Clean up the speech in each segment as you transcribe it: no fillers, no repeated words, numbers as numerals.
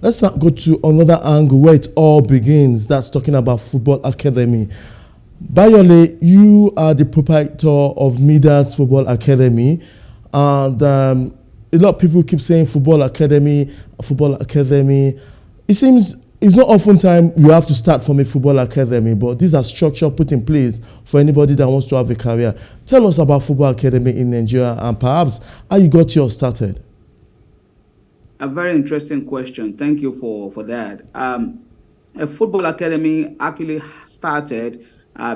let's not go to another angle where it all begins. That's talking about football academy. Bayonle, you are the proprietor of Midas Football Academy, and a lot of people keep saying football academy. It seems it's not often time you have to start from a football academy, but these are structures put in place for anybody that wants to have a career. Tell us about football academy in Nigeria and perhaps how you got yours started. A very interesting question. Thank you for that. A football academy actually started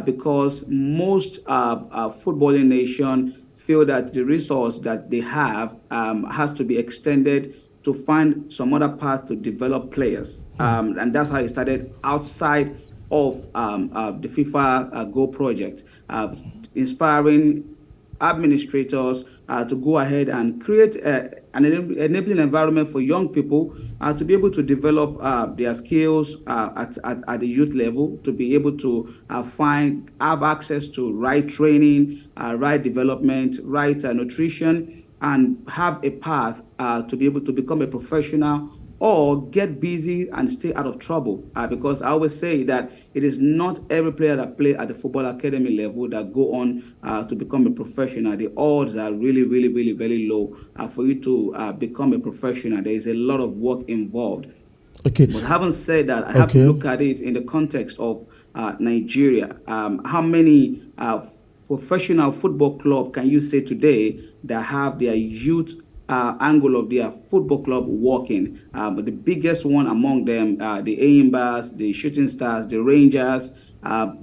because most footballing nation feel that the resource that they have has to be extended to find some other path to develop players. And that's how it started outside of the FIFA Go project, inspiring administrators to go ahead and create an enabling environment for young people to be able to develop their skills at the youth level, to be able to have access to right training, right development, right nutrition, and have a path to be able to become a professional or get busy and stay out of trouble. Because I always say that it is not every player that play at the football academy level that go on to become a professional. The odds are really, really, really, very low for you to become a professional. There is a lot of work involved. Okay. But having said that, I have to look at it in the context of Nigeria. How many professional football club can you say today that have their youth angle of their football club working? But the biggest one among them, the Aimbas, the Shooting Stars, the Rangers,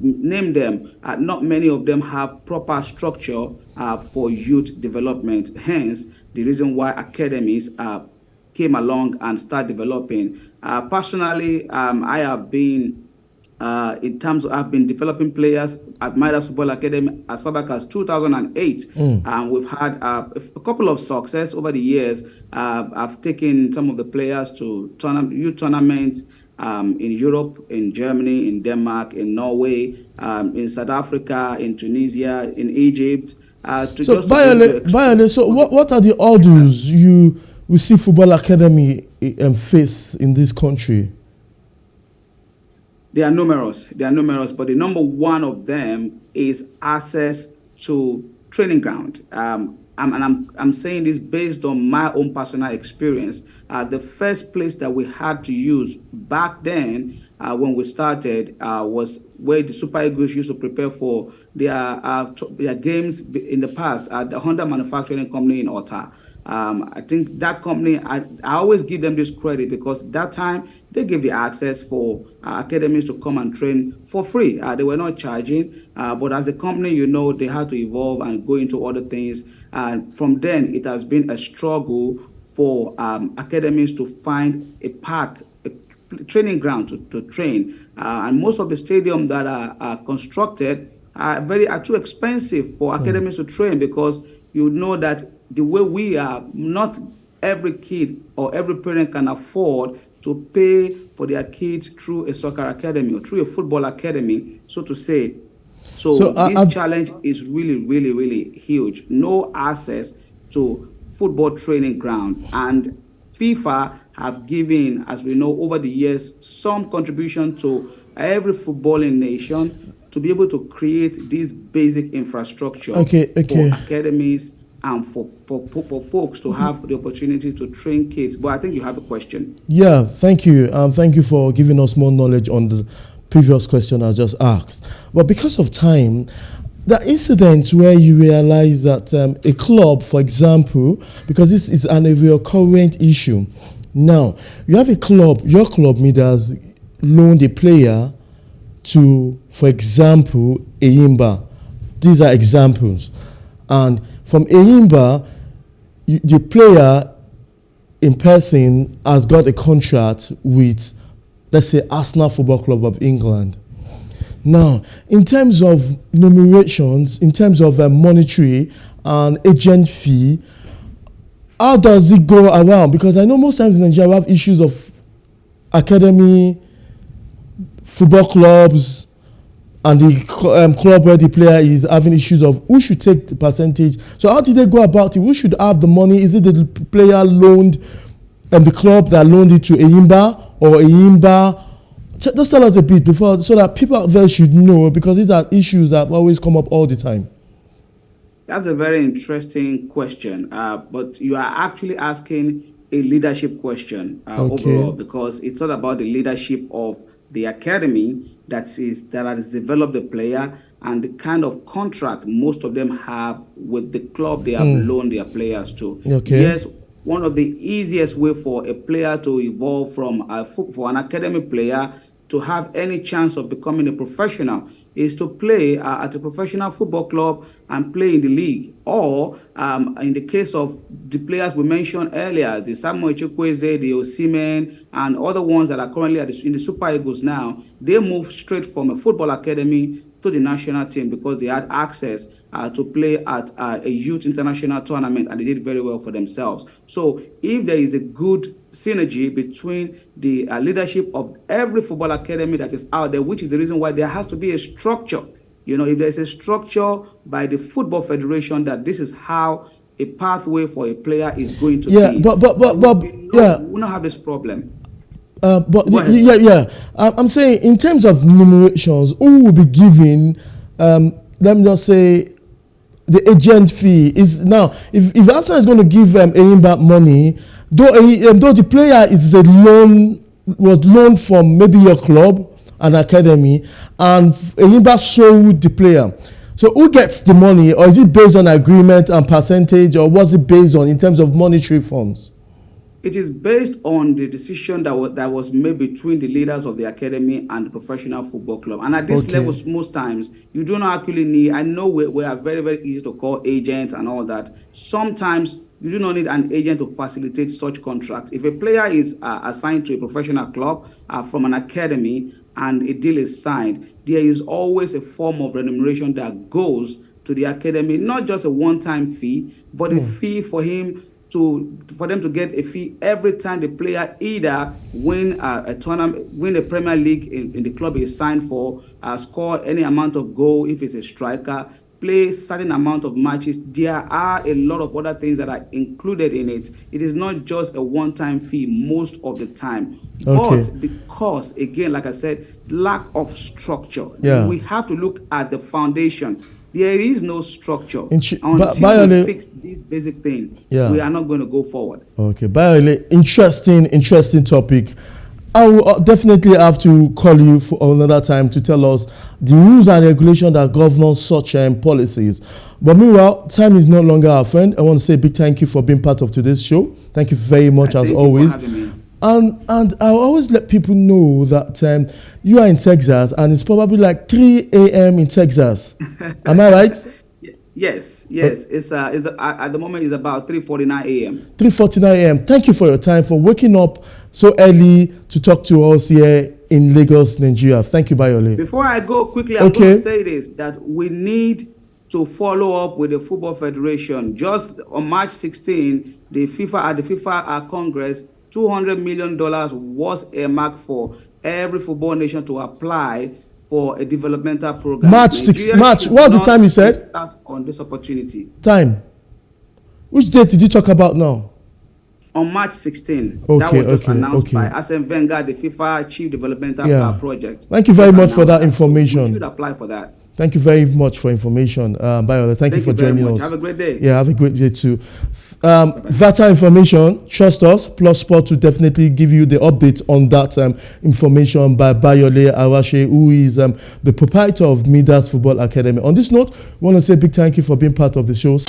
name them. Not many of them have proper structure for youth development. Hence, the reason why academies came along and start developing. Personally, I have been I've been developing players at Midas Football Academy as far back as 2008. And we've had a couple of success over the years. I've taken some of the players to youth tournaments in Europe, in Germany, in Denmark, in Norway, in South Africa, in Tunisia, in Egypt. So, Bayonle, so what are the hurdles you see football academy face in this country? They are numerous, but the number one of them is access to training ground. I'm saying this based on my own personal experience. The first place that we had to use back then when we started was where the Super Eagles used to prepare for their games in the past at the Honda Manufacturing Company in Otta. I think that company, I always give them this credit because that time they gave the access for academies to come and train for free. They were not charging, but as a company, they had to evolve and go into other things. And from then, it has been a struggle for academies to find a park, a training ground to train. And most of the stadiums that are constructed are too expensive for academies to train because you know that the way we are, not every kid or every parent can afford to pay for their kids through a soccer academy or through a football academy, so to say. So this challenge is really, really, really huge. No access to football training ground. And FIFA have given, as we know, over the years, some contribution to every footballing nation to be able to create this basic infrastructure for academies and for folks to have the opportunity to train kids. But I think you have a question. Yeah, thank you. Thank you for giving us more knowledge on the previous question I just asked. But because of time, the incident where you realize that a club, for example, because this is a recurrent issue. Now, you have a club, your club, Midas, loaned a player to, for example, Eyimba. These are examples. And from Eyimba, the player in person has got a contract with, let's say, Arsenal Football Club of England. Now, in terms of numerations, in terms of monetary and agent fee, how does it go around? Because I know most times in Nigeria we have issues of academy, football clubs, and the club where the player is having issues of who should take the percentage. So how did they go about it? Who should have the money? Is it the player loaned the club that loaned it to Eyimba, or Eyimba? Just tell us a bit before, so that people out there should know, because these are issues that have always come up all the time. That's a very interesting question, but you are actually asking a leadership question overall, because it's all about the leadership of the academy that has developed the player and the kind of contract most of them have with the club they have loaned their players to. Yes, one of the easiest way for a player to evolve from for an academy player to have any chance of becoming a professional is to play at a professional football club and play in the league. Or in the case of the players we mentioned earlier, the Samuel Chukwueze, the Osimhen, and other ones that are currently in the Super Eagles now, they move straight from a football academy to the national team because they had access to play at a youth international tournament, and they did very well for themselves. So if there is a good synergy between the leadership of every football academy that is out there, which is the reason why there has to be a structure. If there's a structure by the Football Federation that this is how a pathway for a player is going to be. We don't have this problem. I'm saying in terms of remunerations, who will be giving, let me just say, the agent fee is now, if Arsenal is going to give Eyimba money, though the player was loaned from maybe your club, an academy, and Eyimba sold the player. So who gets the money, or is it based on agreement and percentage, or what's it based on in terms of monetary funds? It is based on the decision that was made between the leaders of the academy and the professional football club. And at this level, most times, you do not actually need, I know we are very, very easy to call agents and all that. Sometimes you do not need an agent to facilitate such contracts. If a player is assigned to a professional club from an academy and a deal is signed, there is always a form of remuneration that goes to the academy, not just a one-time fee, but a fee for them to get a fee every time the player either win a tournament, win a Premier League in the club is signed for, score any amount of goal if it's a striker, play certain amount of matches. There are a lot of other things that are included in it. It is not just a one-time fee most of the time. But because, again, like I said, lack of structure, we have to look at the foundation. There is no structure. Until we fix this basic thing, we are not going to go forward. Okay, Bayonle, interesting topic. I will definitely have to call you for another time to tell us the rules and regulations that govern such policies. But meanwhile, time is no longer our friend. I want to say a big thank you for being part of today's show. Thank you very much as always. And I always let people know that you are in Texas, and it's probably like 3 a.m. in Texas. Am I right? Yes. It's at the moment it's about 3:49 a.m. 3:49 a.m. Thank you for your time, for waking up so early to talk to us here in Lagos, Nigeria. Thank you, Bayonle. Before I go quickly, I'm going to say this, that we need to follow up with the Football Federation. Just on March 16, the FIFA Congress, $200 million was earmarked for every football nation to apply for a developmental program. March, what's the time you said? On this opportunity. Time. Which date did you talk about now? On March 16. That was just announced by Arsene Wenger, the FIFA Chief Developmental Project. Thank you very much for that information. You should apply for that. Thank you very much for information, Bayonle. Thank you for joining us. Have a great day. Yeah, have a great day too. Vital information, trust us. Plus Sport will definitely give you the update on that information by Bayonle Arashi, who is the proprietor of Midas Football Academy. On this note, we want to say a big thank you for being part of the show.